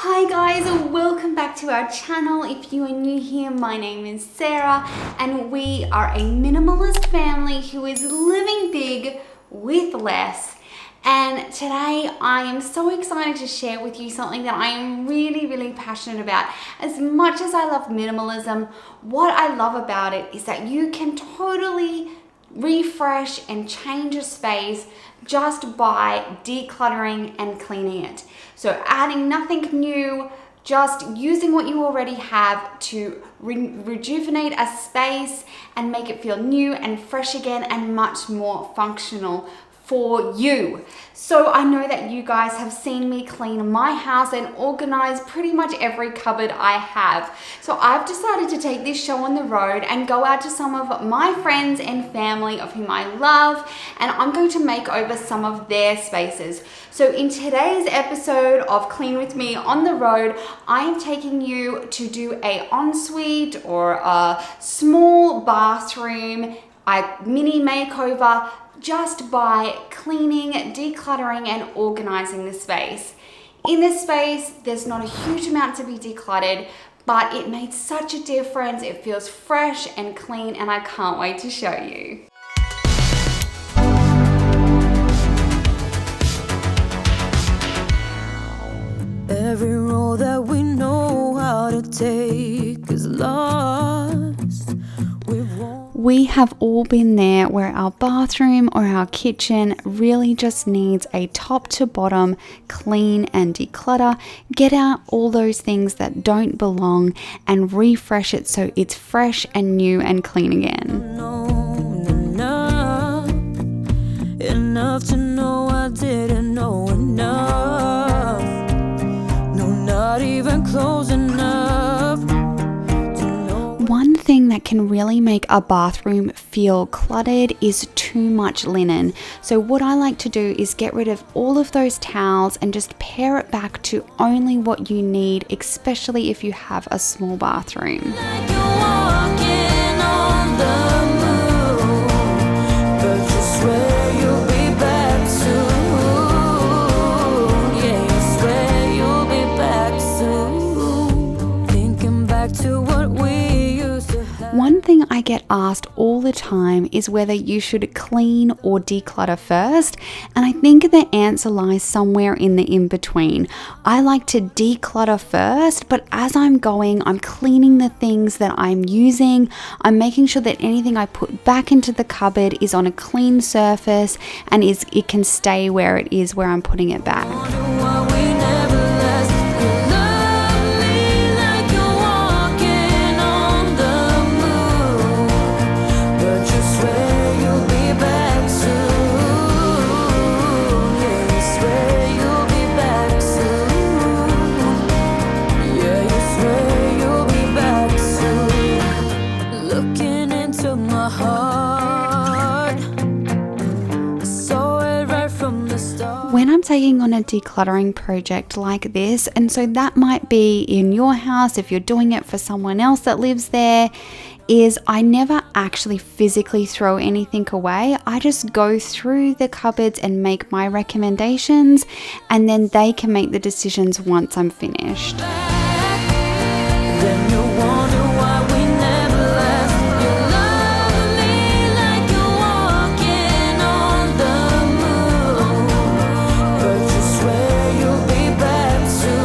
Hi guys, welcome back to our channel. If you are new here, my name is Sarah and we are a minimalist family who is living big with less. And today I am so excited to share with you something that I am really passionate about. As much as I love minimalism, what I love about it is that you can totally refresh and change a space just by decluttering and cleaning it. So adding nothing new, just using what you already have to rejuvenate a space and make it feel new and fresh again and much more functional for you. So I know that you guys have seen me clean my house and organize pretty much every cupboard I have. So I've decided to take this show on the road and go out to some of my friends and family of whom I love, and I'm going to make over some of their spaces. So in today's episode of Clean With Me on the Road, I am taking you to do a ensuite or a small bathroom, a mini makeover, just by cleaning, decluttering, and organizing the space. In this space, there's not a huge amount to be decluttered, but it made such a difference. It feels fresh and clean, and I can't wait to show you. Every road that we know how to take is lost. We have all been there where our bathroom or our kitchen really just needs a top to bottom clean and declutter. Get out all those things that don't belong and refresh it so it's fresh and new and clean again. Enough to know I didn't know enough. No, not even close enough. One thing that can really make a bathroom feel cluttered is too much linen. So what I like to do is get rid of all of those towels and just pare it back to only what you need, especially if you have a small bathroom. Like you're walking on the moon, but you swear you'll be back soon. Yeah, you swear you'll be back soon. Thinking back to what we used to have. One thing I get asked all the time is whether you should clean or declutter first, and I think the answer lies somewhere in the in-between. I like to declutter first, but as I'm going, I'm cleaning the things that I'm using. I'm making sure that anything I put back into the cupboard is on a clean surface and it can stay where it is where I'm putting it back. When I'm taking on a decluttering project like this, and so that might be in your house if you're doing it for someone else that lives there, is I never actually physically throw anything away. I just go through the cupboards and make my recommendations, and then they can make the decisions once I'm finished. Then you wonder why we never last. You love me like you're walking on the moon, but you swear you'll be back soon.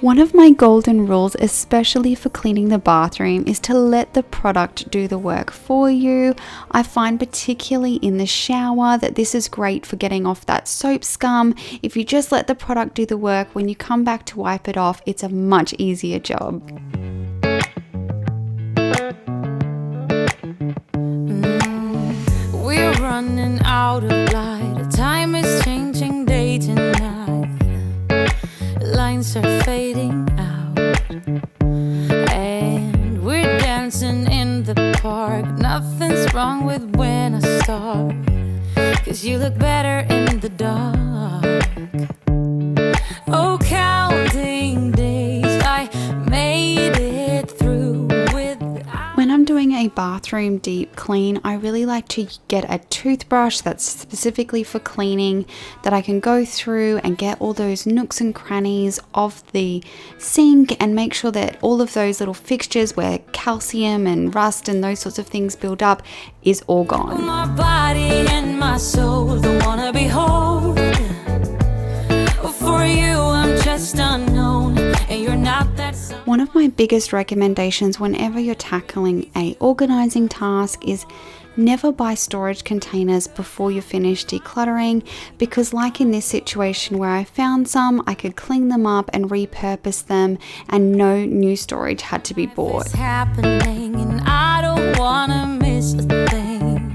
One of my golden rules, especially for cleaning the bathroom, is to let the product do the work for you. I find particularly in the shower that this is great for getting off that soap scum. If you just let the product do the work, when you come back to wipe it off, it's a much easier job. We're running out of light. Time is changing day to night. Lines are fading out, and we're dancing in the park. Nothing's wrong with when I start, 'cause you look better in the dark. Oh, counting days, I made it through without. When I'm doing a bathroom deep clean, I really like to get a toothbrush that's specifically for cleaning, that I can go through and get all those nooks and crannies of the sink and make sure that all of those little fixtures where calcium and rust and those sorts of things build up is all gone. My body and my soul don't wanna be whole. For you, I'm just unknown, and you're not that. One of my biggest recommendations whenever you're tackling a organizing task is never buy storage containers before you finish decluttering, because like in this situation where I found some, I could clean them up and repurpose them and no new storage had to be bought. It's happening, and I don't wanna miss a thing.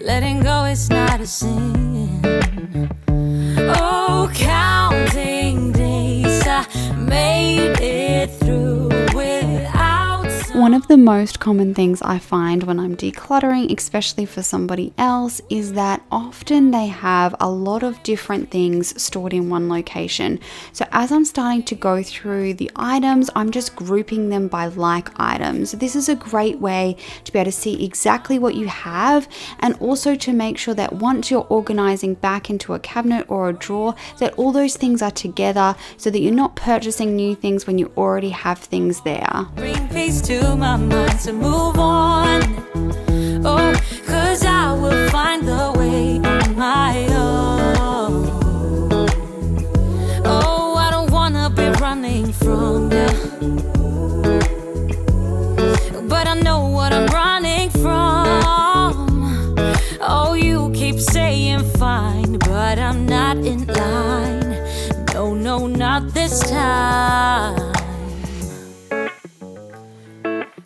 Letting go is not a sin. Oh, counting days, I made it through without some. One of the most common things I find when I'm decluttering, especially for somebody else, is that often they have a lot of different things stored in one location. So as I'm starting to go through the items, I'm just grouping them by like items. This is a great way to be able to see exactly what you have, and also to make sure that once you're organizing back into a cabinet or a drawer, that all those things are together so that you're not purchasing new things when you already have things there. Bring peace to my mind to move on. Oh, 'cause I will find the way on my own. Oh, I don't wanna be running from you, but I know what I'm running from. Oh, you keep saying fine, but I'm not in line. No, no, not this time.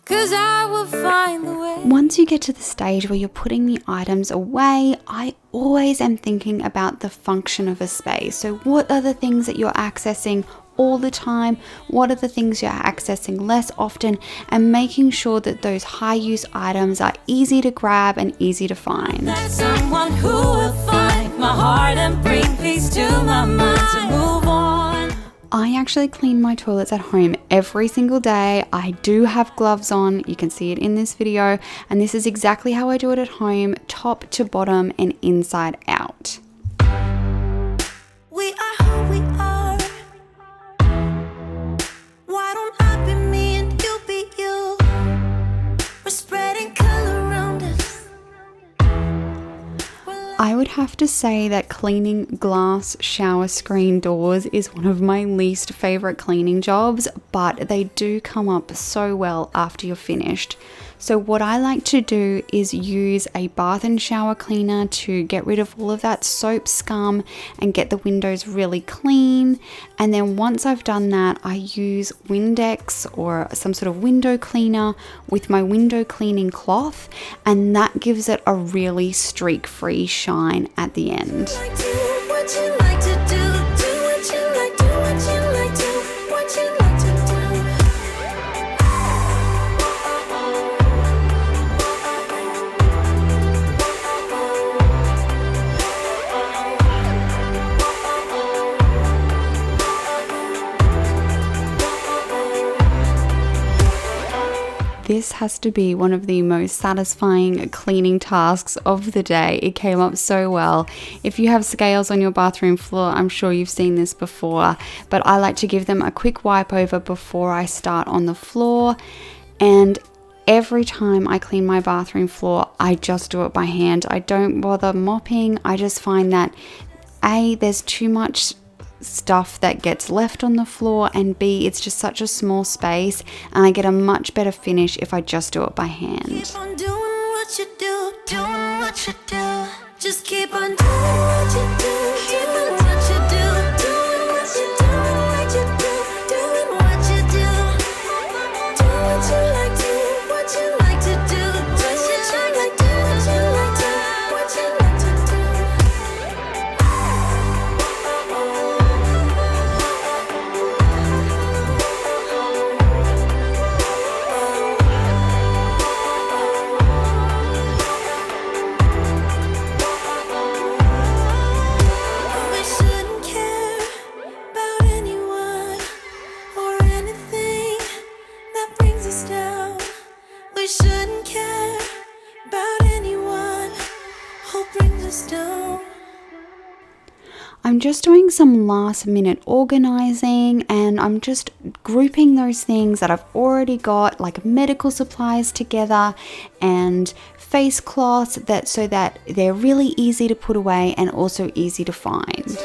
'Cause I will find the way. Once you get to the stage where you're putting the items away, I always am thinking about the function of a space. So what are the things that you're accessing all the time? What are the things you're accessing less often? And making sure that those high use items are easy to grab and easy to find. There's someone who will find my heart and bring peace to my mind to move on. I actually clean my toilets at home every single day. I do have gloves on, you can see it in this video, and this is exactly how I do it at home, top to bottom and inside out. We are who we are. Why don't I be me and you be you? We're spreading color around us. I would have to say that cleaning glass shower screen doors is one of my least favorite cleaning jobs, but they do come up so well after you're finished. So what I like to do is use a bath and shower cleaner to get rid of all of that soap scum and get the windows really clean. And then once I've done that, I use Windex or some sort of window cleaner with my window cleaning cloth, and that gives it a really streak-free shine at the end. Like do what you like to do. Do what you like, do what you like, do what you like to do. This has to be one of the most satisfying cleaning tasks of the day. It came up so well. If you have scales on your bathroom floor, I'm sure you've seen this before, but I like to give them a quick wipe over before I start on the floor. And every time I clean my bathroom floor, I just do it by hand. I don't bother mopping. I just find that A, there's too much stuff that gets left on the floor, and B, it's just such a small space, and I get a much better finish if I just do it by hand. Keep on doing what you do, doing what you do. Just keep on doing what you do, doing what you do, doing what you do, what you do, doing what you do. Do what you like, do what you like to do, do what you like, do what you like to, what you like to do. I'm just doing some last minute organizing, and I'm just grouping those things that I've already got, like medical supplies together and face cloths, so that they're really easy to put away and also easy to find.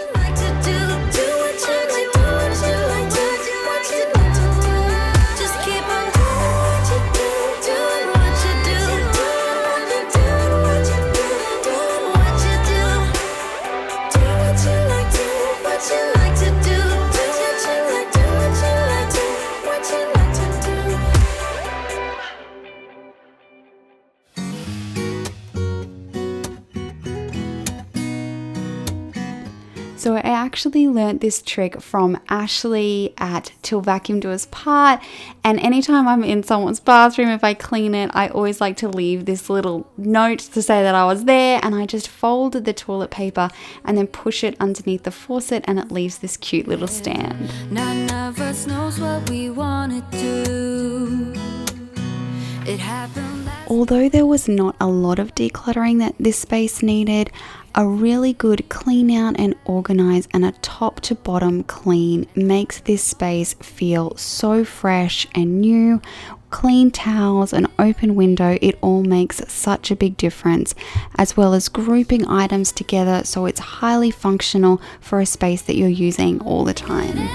So I actually learnt this trick from Ashley at Till Vacuum Doers Part, and anytime I'm in someone's bathroom, if I clean it, I always like to leave this little note to say that I was there, and I just fold the toilet paper and then push it underneath the faucet, and it leaves this cute little stand. None of us knows what we wanna do. It happened last. Although there was not a lot of decluttering that this space needed, a really good clean out and organize and a top to bottom clean makes this space feel so fresh and new. Clean towels, an open window, it all makes such a big difference, as well as grouping items together so it's highly functional for a space that you're using all the time.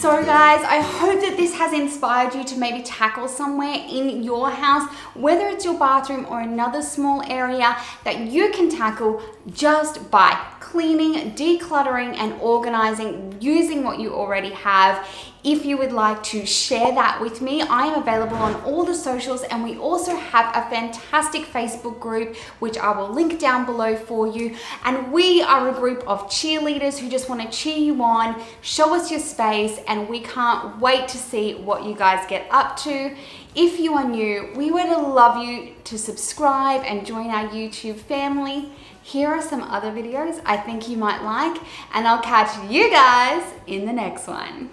So guys, I hope that this has inspired you to maybe tackle somewhere in your house, whether it's your bathroom or another small area that you can tackle just by cleaning, decluttering and organizing using what you already have. If you would like to share that with me, I am available on all the socials, and we also have a fantastic Facebook group, which I will link down below for you. And we are a group of cheerleaders who just want to cheer you on, show us your space, and we can't wait to see what you guys get up to. If you are new, we would love you to subscribe and join our YouTube family. Here are some other videos I think you might like, and I'll catch you guys in the next one.